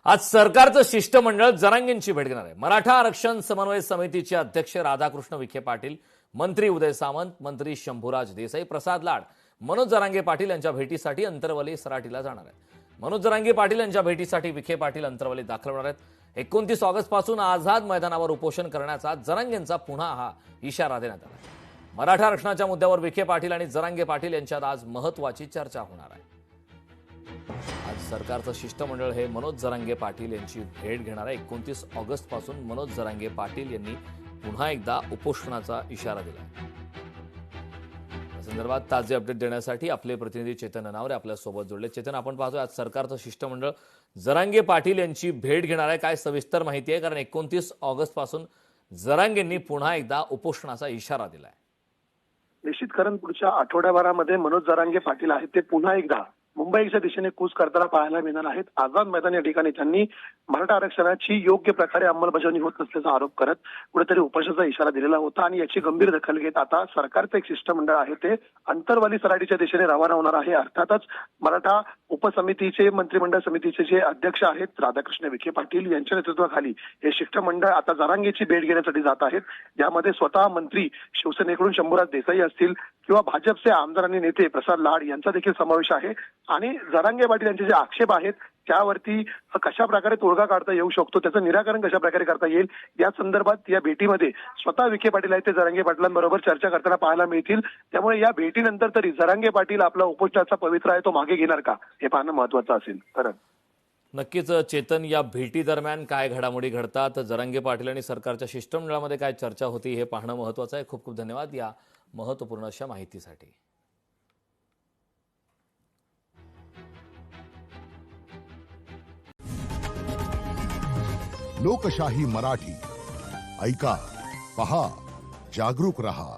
आज सरकारचं शिष्टमंडळ जरांगेंची भेट घेणार आहे। मराठा आरक्षण समन्वय समितीचे अध्यक्ष राधाकृष्ण विखे पाटील, मंत्री उदय सामंत, मंत्री शंभूराज देसाई, प्रसाद लाड, मनोज जरांगे पाटील यांच्या भेटीसाठी अंतरवली सराटीला जाणार आहेत। मनोज जरांगे पाटील यांच्या भेटीसाठी विखे पाटील अंतरवली दाखल होणार आहेत। 29 ऑगस्ट पासून आझाद मैदानावर उपोषण करण्याचा जरांगेंचा पुन्हा हा इशारा देण्यात आला आहे। मराठा आरक्षणाच्या मुद्द्यावर विखे पाटील आणि जरांगे पाटील यांच्यात आज महत्त्वाची चर्चा होणार आहे। आज सरकारचं शिष्टमंडळ हे मनोज जरांगे पाटील यांची भेट घेणार आहे। 29 ऑगस्ट पासून मनोज जरांगे पाटील यांनी पुन्हा एकदा उपोषणाचा इशारा दिला आहे। या संदर्भात ताजे अपडेट देण्यासाठी आपले प्रतिनिधी चेतन अनावरे आपल्या सोबत जोडले। चेतन, आपण पाहतोय आज सरकारचं शिष्टमंडळ जरांगे पाटील यांची भेट घेणार आहे। काय सविस्तर माहिती आहे? कारण 29 ऑगस्ट पासून जरांगेंनी पुन्हा एकदा उपोषणाचा इशारा दिलाय। निश्चित कारण पुढच्या आठवड्याभरामध्ये मनोज जरांगे पाटील आहेत ते पुन्हा एकदा मुंबईच्या दिशेने कूच करताना पाहायला मिळणार आहेत। आझाद मैदान या ठिकाणी त्यांनी मराठा आरक्षणाची योग्य प्रकारे अंमलबजावणी होत नसल्याचा आरोप करत कुठेतरी उपोषणाचा इशारा दिलेला होता आणि याची गंभीर दखल घेत आता सरकारचं एक शिष्टमंडळ आहे ते अंतरवाली सराटीच्या दिशेने रवाना होणार आहे। अर्थातच मराठा उपसमितीचे मंत्रिमंडळ समितीचे जे अध्यक्ष आहेत राधाकृष्ण विखे पाटील यांच्या नेतृत्वाखाली हे शिष्टमंडळ आता जरांगेची भेट घेण्यासाठी जात आहेत। यामध्ये स्वतः मंत्री शिवसेनेकडून शंभूराज देसाई असतील किंवा भाजपचे आमदार आणि नेते प्रसाद लाड यांचा देखील समावेश आहे आणि जरांगे पाटील यांचे जे आक्षेप आहेत त्यावरती कशा प्रकारे तोडगा काढता येऊ शकतो, त्याचं निराकरण कशा प्रकारे करता येईल या संदर्भात या भेटीमध्ये स्वतः विखे पाटील आहेत ते जरांगे पाटलांबरोबर चर्चा करताना पाहायला मिळतील। त्यामुळे या भेटीनंतर तरी जरांगे पाटील आपला उपोषणाचा पवित्रा आहे तो मागे घेणार का हे पाहणं महत्त्वाचं असेल। कारण नक्कीच चेतन, या भेटी दरम्यान काय घडामोडी घडतात, जरांगे पाटील आणि सरकारच्या शिष्टमंडळामध्ये काय चर्चा होती हे पाहणं महत्त्वाचं आहे। खूप खूप धन्यवाद या महत्त्वपूर्ण अशा माहितीसाठी। लोकशाही मराठी ऐका, पहा, जागरूक रहा।